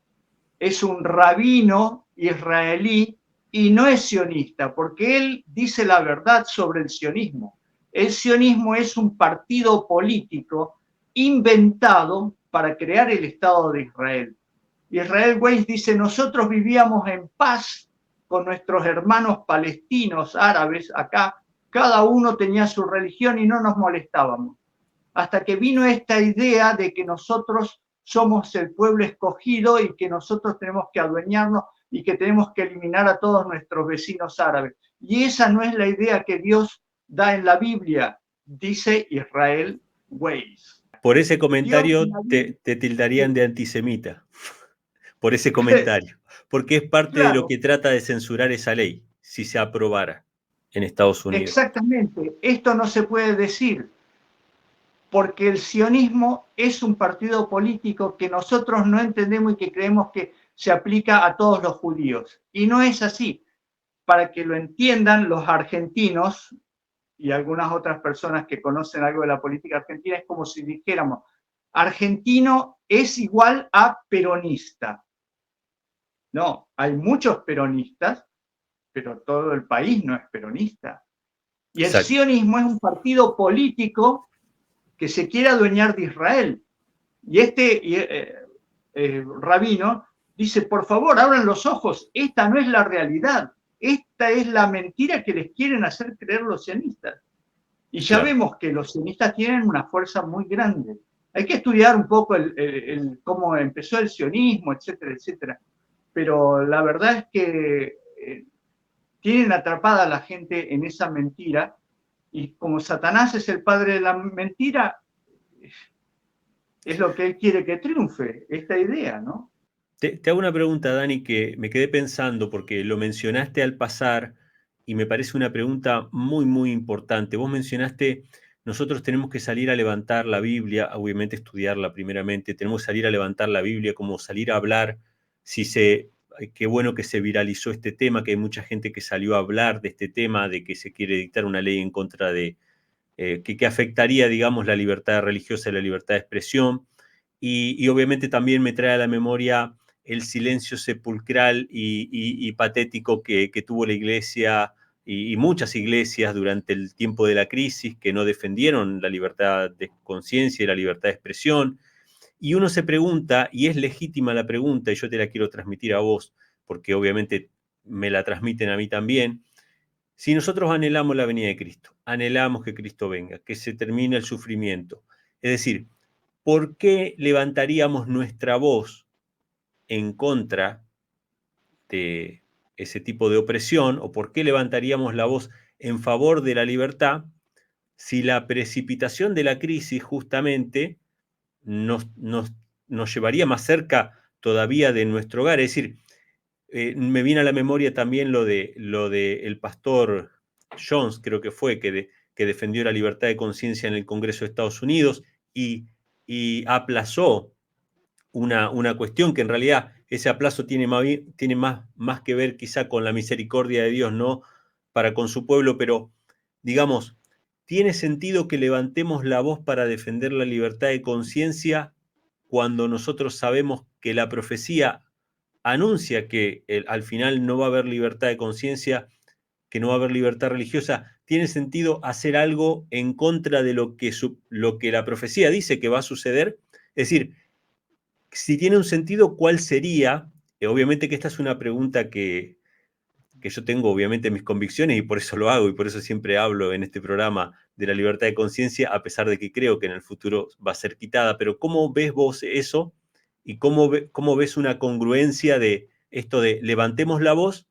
es un rabino israelí y no es sionista, porque él dice la verdad sobre el sionismo. El sionismo es un partido político inventado para crear el Estado de Israel. Israel Weiss dice, nosotros vivíamos en paz con nuestros hermanos palestinos, árabes, acá, cada uno tenía su religión y no nos molestábamos. Hasta que vino esta idea de que nosotros somos el pueblo escogido y que nosotros tenemos que adueñarnos y que tenemos que eliminar a todos nuestros vecinos árabes. Y esa no es la idea que Dios da en la Biblia, dice Israel Weiss. Por ese comentario te tildarían de antisemita, por ese comentario, porque es parte de lo que trata de censurar esa ley, si se aprobara en Estados Unidos. Exactamente, esto no se puede decir, porque el sionismo es un partido político que nosotros no entendemos y que creemos que se aplica a todos los judíos. Y no es así. Para que lo entiendan los argentinos y algunas otras personas que conocen algo de la política argentina, es como si dijéramos, argentino es igual a peronista. No, hay muchos peronistas, pero todo el país no es peronista. Y el sionismo es un partido político que se quiere adueñar de Israel. Y este rabino dice, por favor, abran los ojos, esta no es la realidad, esta es la mentira que les quieren hacer creer los sionistas. Y ya vemos que los sionistas tienen una fuerza muy grande. Hay que estudiar un poco cómo empezó el sionismo, etcétera, etcétera. Pero la verdad es que tienen atrapada a la gente en esa mentira, y como Satanás es el padre de la mentira, es lo que él quiere que triunfe, esta idea, ¿no? Te hago una pregunta, Dani, que me quedé pensando porque lo mencionaste al pasar y me parece una pregunta muy, muy importante. Vos mencionaste, nosotros tenemos que salir a levantar la Biblia, obviamente estudiarla primeramente, tenemos que salir a levantar la Biblia, como salir a hablar. Qué bueno que se viralizó este tema, que hay mucha gente que salió a hablar de este tema, de que se quiere dictar una ley en contra de, que afectaría, digamos, la libertad religiosa y la libertad de expresión. Y obviamente también me trae a la memoria el silencio sepulcral y patético que tuvo la iglesia y muchas iglesias durante el tiempo de la crisis, que no defendieron la libertad de conciencia y la libertad de expresión. Y uno se pregunta, y es legítima la pregunta, y yo te la quiero transmitir a vos, porque obviamente me la transmiten a mí también. Si nosotros anhelamos la venida de Cristo, anhelamos que Cristo venga, que se termine el sufrimiento, es decir, ¿por qué levantaríamos nuestra voz en contra de ese tipo de opresión, o por qué levantaríamos la voz en favor de la libertad si la precipitación de la crisis justamente nos llevaría más cerca todavía de nuestro hogar? Es decir, me viene a la memoria también lo de el pastor Jones, creo que fue, que defendió la libertad de conciencia en el Congreso de Estados Unidos y aplazó una cuestión que en realidad ese aplazo tiene más que ver quizá con la misericordia de Dios, ¿no? Para con su pueblo, pero digamos, ¿tiene sentido que levantemos la voz para defender la libertad de conciencia cuando nosotros sabemos que la profecía anuncia que al final no va a haber libertad de conciencia, que no va a haber libertad religiosa? ¿Tiene sentido hacer algo en contra de lo que la profecía dice que va a suceder? Es decir, si tiene un sentido, ¿cuál sería? Obviamente que esta es una pregunta que yo tengo, obviamente, mis convicciones y por eso lo hago y por eso siempre hablo en este programa de la libertad de conciencia, a pesar de que creo que en el futuro va a ser quitada. Pero ¿cómo ves vos eso? ¿Y cómo ves una congruencia de esto de levantemos la voz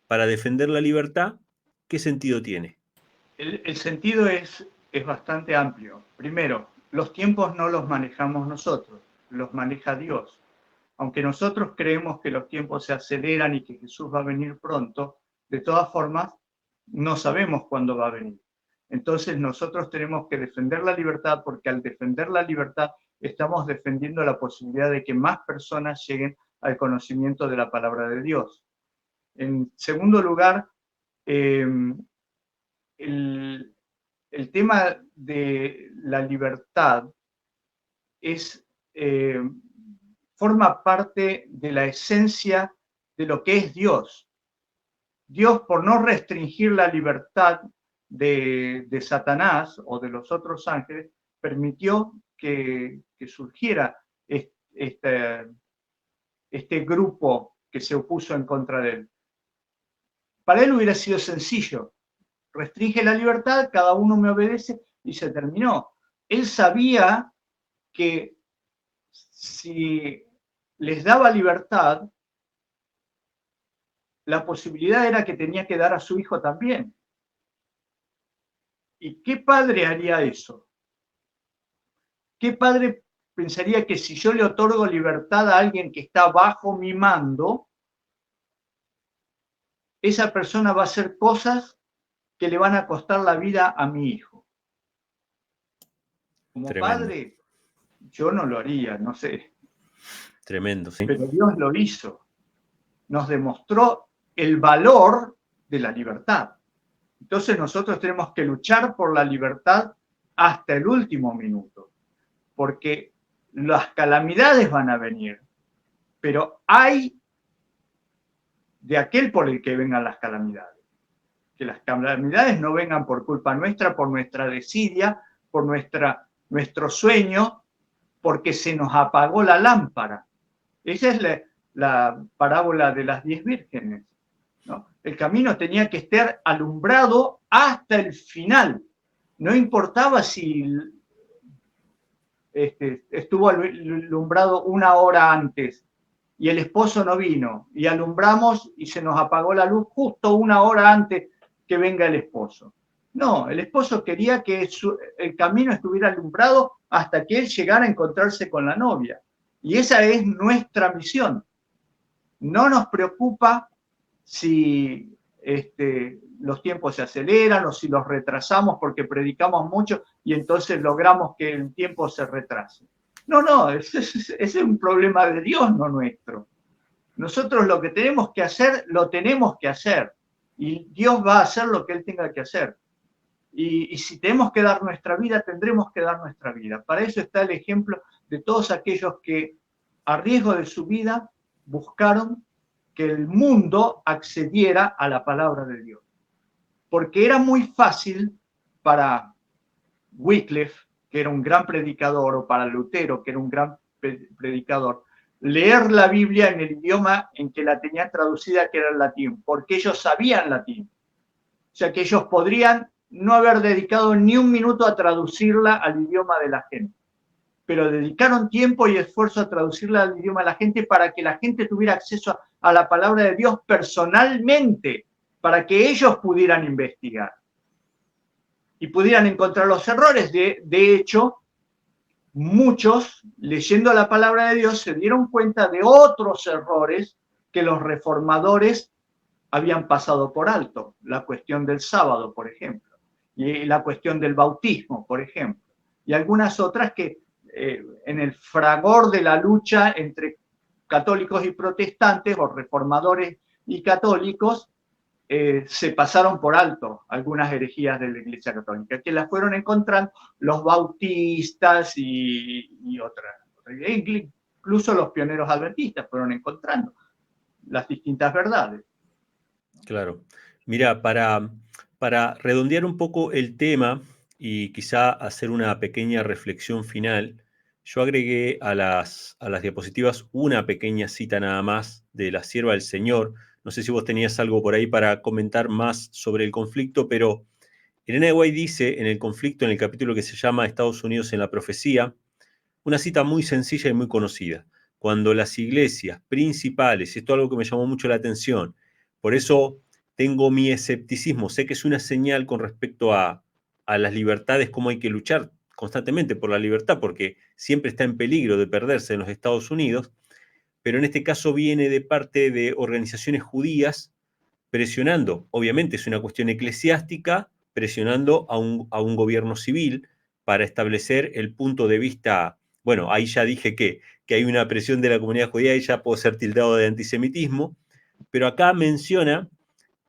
para defender la libertad? ¿Qué sentido tiene? El sentido es bastante amplio. Primero, los tiempos no los manejamos nosotros, los maneja Dios. Aunque nosotros creemos que los tiempos se aceleran y que Jesús va a venir pronto, de todas formas, no sabemos cuándo va a venir. Entonces nosotros tenemos que defender la libertad, porque al defender la libertad estamos defendiendo la posibilidad de que más personas lleguen al conocimiento de la palabra de Dios. En segundo lugar, el tema de la libertad forma parte de la esencia de lo que es Dios. Dios, por no restringir la libertad de Satanás o de los otros ángeles, permitió que surgiera este grupo que se opuso en contra de él. Para él hubiera sido sencillo: restringe la libertad, cada uno me obedece y se terminó. Él sabía que si les daba libertad, la posibilidad era que tenía que dar a su hijo también. ¿Y qué padre haría eso? ¿Qué padre pensaría que si yo le otorgo libertad a alguien que está bajo mi mando, esa persona va a hacer cosas que le van a costar la vida a mi hijo? Como Tremendo. padre, yo no lo haría, no sé. Tremendo, sí. Pero Dios lo hizo. Nos demostró el valor de la libertad. Entonces nosotros tenemos que luchar por la libertad hasta el último minuto, porque las calamidades van a venir, pero hay de aquel por el que vengan las calamidades. Que las calamidades no vengan por culpa nuestra, por nuestra desidia, por nuestro sueño, porque se nos apagó la lámpara. Esa es la parábola de las 10 vírgenes, ¿no? El camino tenía que estar alumbrado hasta el final. No importaba si estuvo alumbrado una hora antes y el esposo no vino, y alumbramos y se nos apagó la luz justo una hora antes que venga el esposo. No, el esposo quería que el camino estuviera alumbrado hasta que él llegara a encontrarse con la novia. Y esa es nuestra misión. No nos preocupa si los tiempos se aceleran o si los retrasamos porque predicamos mucho y entonces logramos que el tiempo se retrase. No, ese es un problema de Dios, no nuestro. Nosotros lo que tenemos que hacer, lo tenemos que hacer. Y Dios va a hacer lo que Él tenga que hacer. Y si tenemos que dar nuestra vida, tendremos que dar nuestra vida. Para eso está el ejemplo de todos aquellos que, a riesgo de su vida, buscaron que el mundo accediera a la palabra de Dios. Porque era muy fácil para Wycliffe, que era un gran predicador, o para Lutero, que era un gran predicador, leer la Biblia en el idioma en que la tenían traducida, que era el latín, porque ellos sabían latín. O sea que ellos podrían no haber dedicado ni un minuto a traducirla al idioma de la gente, pero dedicaron tiempo y esfuerzo a traducirla al idioma de la gente para que la gente tuviera acceso a la palabra de Dios personalmente, para que ellos pudieran investigar y pudieran encontrar los errores. De hecho, muchos, leyendo la palabra de Dios, se dieron cuenta de otros errores que los reformadores habían pasado por alto. La cuestión del sábado, por ejemplo, y la cuestión del bautismo, por ejemplo, y algunas otras que en el fragor de la lucha entre católicos y protestantes, o reformadores y católicos, se pasaron por alto algunas herejías de la Iglesia Católica, que las fueron encontrando los bautistas y otras. Incluso los pioneros adventistas fueron encontrando las distintas verdades. Claro. Mira, para redondear un poco el tema y quizá hacer una pequeña reflexión final, yo agregué a las diapositivas una pequeña cita nada más de la sierva del Señor. No sé si vos tenías algo por ahí para comentar más sobre el conflicto, pero Elena de White dice en el conflicto, en el capítulo que se llama Estados Unidos en la profecía, una cita muy sencilla y muy conocida. Cuando las iglesias principales, y esto es algo que me llamó mucho la atención, por eso tengo mi escepticismo, sé que es una señal con respecto a las libertades, cómo hay que luchar constantemente por la libertad, porque siempre está en peligro de perderse en los Estados Unidos, pero en este caso viene de parte de organizaciones judías presionando, obviamente es una cuestión eclesiástica, presionando a un gobierno civil para establecer el punto de vista. Bueno, ahí ya dije que hay una presión de la comunidad judía y ya puedo ser tildado de antisemitismo, pero acá menciona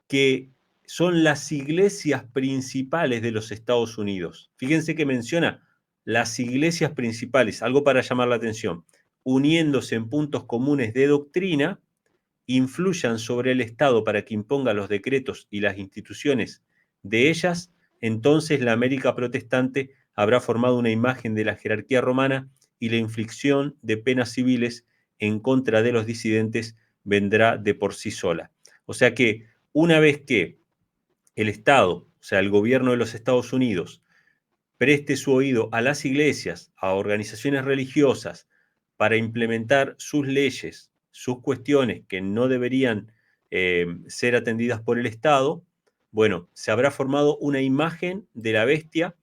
que son las iglesias principales de los Estados Unidos. Fíjense que menciona las iglesias principales, algo para llamar la atención, uniéndose en puntos comunes de doctrina, influyan sobre el Estado para que imponga los decretos y las instituciones de ellas, entonces la América protestante habrá formado una imagen de la jerarquía romana y la inflicción de penas civiles en contra de los disidentes vendrá de por sí sola. O sea que una vez que el Estado, o sea, el gobierno de los Estados Unidos, preste su oído a las iglesias, a organizaciones religiosas, para implementar sus leyes, sus cuestiones que no deberían ser atendidas por el Estado, bueno, se habrá formado una imagen de la bestia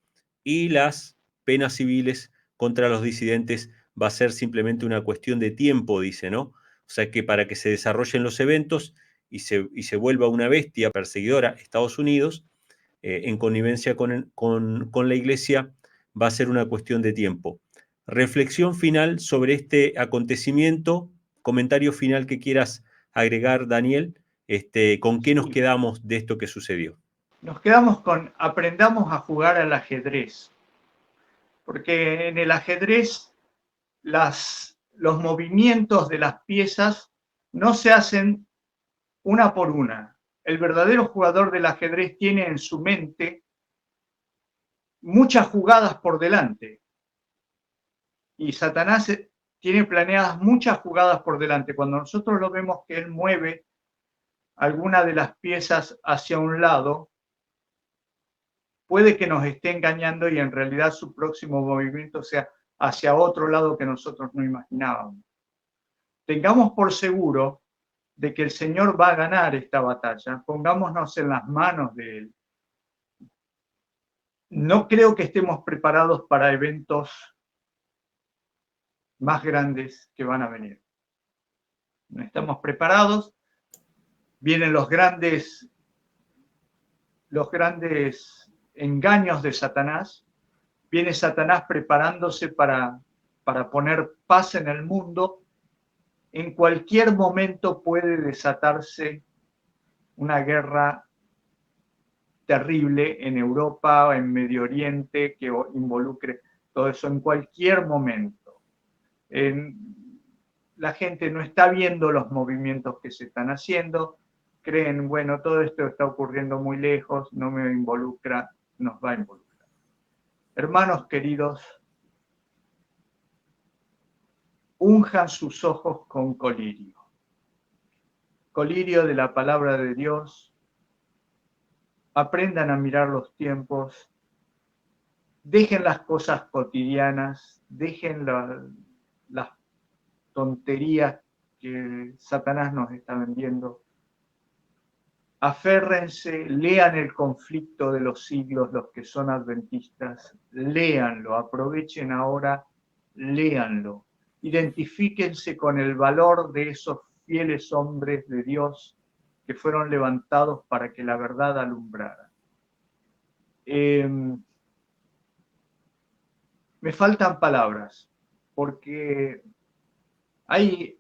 y las penas civiles contra los disidentes va a ser simplemente una cuestión de tiempo, dice, ¿no? O sea que para que se desarrollen los eventos y se vuelva una bestia perseguidora Estados Unidos, en connivencia con la Iglesia, va a ser una cuestión de tiempo. Reflexión final sobre este acontecimiento, comentario final que quieras agregar, Daniel, ¿con qué nos quedamos de esto que sucedió? Nos quedamos con aprendamos a jugar al ajedrez, porque en el ajedrez los movimientos de las piezas no se hacen una por una. El verdadero jugador del ajedrez tiene en su mente muchas jugadas por delante, y Satanás tiene planeadas muchas jugadas por delante. Cuando nosotros lo vemos que él mueve alguna de las piezas hacia un lado, puede que nos esté engañando y en realidad su próximo movimiento sea hacia otro lado que nosotros no imaginábamos. Tengamos por seguro de que el Señor va a ganar esta batalla. Pongámonos en las manos de Él. No creo que estemos preparados para eventos más grandes que van a venir. No estamos preparados. Vienen los grandes engaños de Satanás. Viene Satanás preparándose para poner paz en el mundo. En cualquier momento puede desatarse una guerra terrible en Europa o en Medio Oriente que involucre todo eso en cualquier momento. La gente no está viendo los movimientos que se están haciendo, creen, bueno, todo esto está ocurriendo muy lejos, no me involucra, nos va a involucrar. Hermanos queridos, unjan sus ojos con colirio. Colirio de la palabra de Dios. Aprendan a mirar los tiempos. Dejen las cosas cotidianas, dejen las tonterías que Satanás nos está vendiendo. Aférrense, lean el conflicto de los siglos, los que son adventistas, léanlo, aprovechen ahora, léanlo. Identifíquense con el valor de esos fieles hombres de Dios que fueron levantados para que la verdad alumbrara. Me faltan palabras, porque hay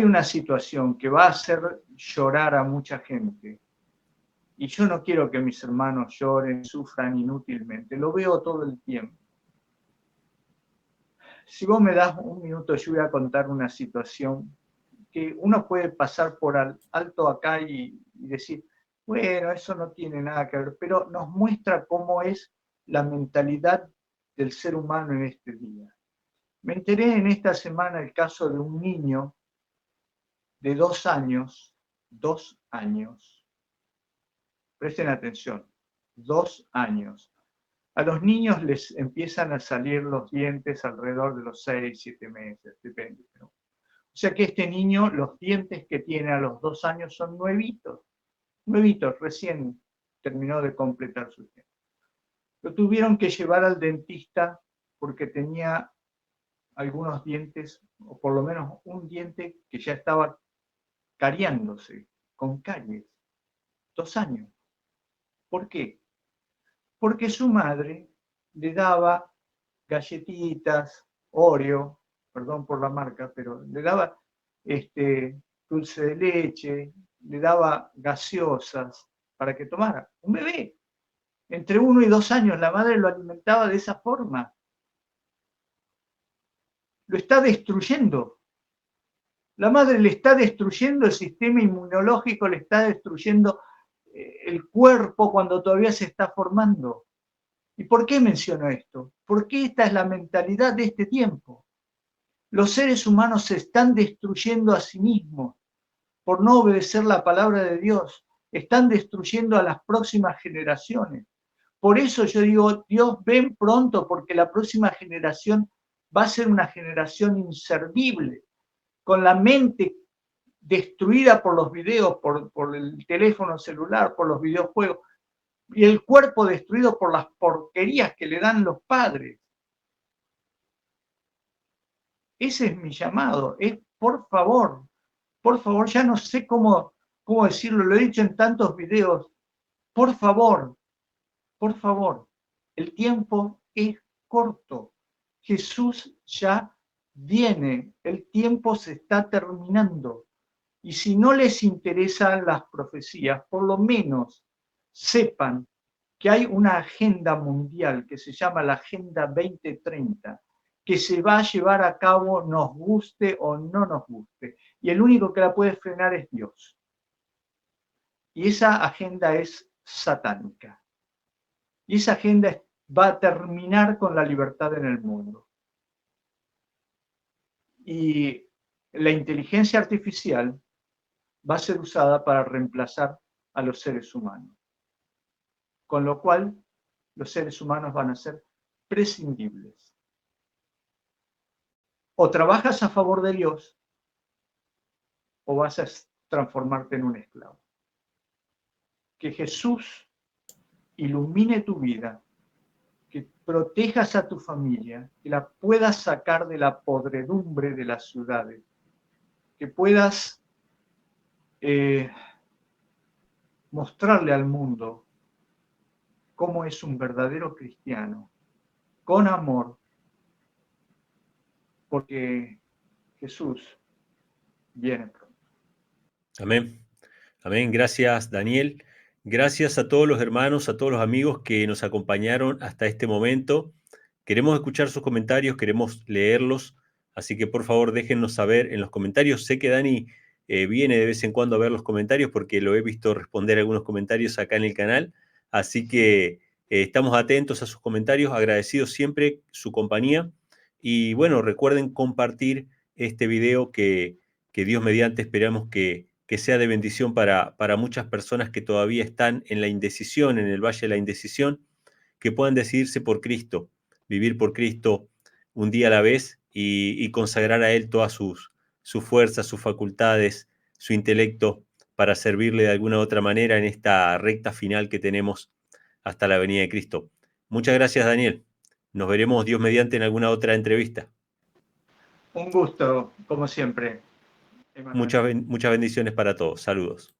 una situación que va a hacer llorar a mucha gente. Y yo no quiero que mis hermanos lloren, sufran inútilmente. Lo veo todo el tiempo. Si vos me das un minuto, yo voy a contar una situación que uno puede pasar por alto acá y decir, bueno, eso no tiene nada que ver, pero nos muestra cómo es la mentalidad del ser humano en este día. Me enteré en esta semana el caso de un niño de 2 años, presten atención, 2 años. A los niños les empiezan a salir los dientes alrededor de los 6, 7 meses, depende, ¿no? O sea que este niño, los dientes que tiene a los 2 años son nuevitos, recién terminó de completar su tiempo. Lo tuvieron que llevar al dentista porque tenía algunos dientes, o por lo menos un diente que ya estaba cariándose, con caries. 2 años. ¿Por qué? Porque su madre le daba galletitas, Oreo, perdón por la marca, pero le daba dulce de leche, le daba gaseosas para que tomara. Un bebé, entre 1 y 2 años, la madre lo alimentaba de esa forma. Lo está destruyendo. La madre le está destruyendo el sistema inmunológico, le está destruyendo el cuerpo cuando todavía se está formando. ¿Y por qué menciono esto? Porque esta es la mentalidad de este tiempo. Los seres humanos se están destruyendo a sí mismos por no obedecer la palabra de Dios. Están destruyendo a las próximas generaciones. Por eso yo digo, Dios, ven pronto, porque la próxima generación va a ser una generación inservible, con la mente destruida por los videos, por el teléfono celular, por los videojuegos, y el cuerpo destruido por las porquerías que le dan los padres. Ese es mi llamado, es por favor, ya no sé cómo decirlo, lo he dicho en tantos videos, por favor, el tiempo es corto, Jesús ya viene, el tiempo se está terminando, y si no les interesan las profecías, por lo menos sepan que hay una agenda mundial que se llama la Agenda 2030, que se va a llevar a cabo nos guste o no nos guste. Y el único que la puede frenar es Dios. Y esa agenda es satánica. Y esa agenda va a terminar con la libertad en el mundo. Y la inteligencia artificial va a ser usada para reemplazar a los seres humanos. Con lo cual, los seres humanos van a ser prescindibles. O trabajas a favor de Dios, o vas a transformarte en un esclavo. Que Jesús ilumine tu vida, que protejas a tu familia, que la puedas sacar de la podredumbre de las ciudades, que puedas mostrarle al mundo cómo es un verdadero cristiano, con amor, porque Jesús viene pronto. Amén. Amén. Gracias, Daniel. Gracias a todos los hermanos, a todos los amigos que nos acompañaron hasta este momento. Queremos escuchar sus comentarios, queremos leerlos, así que por favor déjennos saber en los comentarios. Sé que Dani viene de vez en cuando a ver los comentarios porque lo he visto responder algunos comentarios acá en el canal, así que Estamos atentos a sus comentarios, agradecidos siempre su compañía. Y bueno, recuerden compartir este video que Dios mediante esperamos que sea de bendición para muchas personas que todavía están en la indecisión, en el valle de la indecisión, que puedan decidirse por Cristo, vivir por Cristo un día a la vez y consagrar a Él todas sus fuerzas, sus facultades, su intelecto, para servirle de alguna u otra manera en esta recta final que tenemos hasta la venida de Cristo. Muchas gracias, Daniel. Nos veremos, Dios mediante, en alguna otra entrevista. Un gusto, como siempre, Emanuel. Muchas bendiciones para todos. Saludos.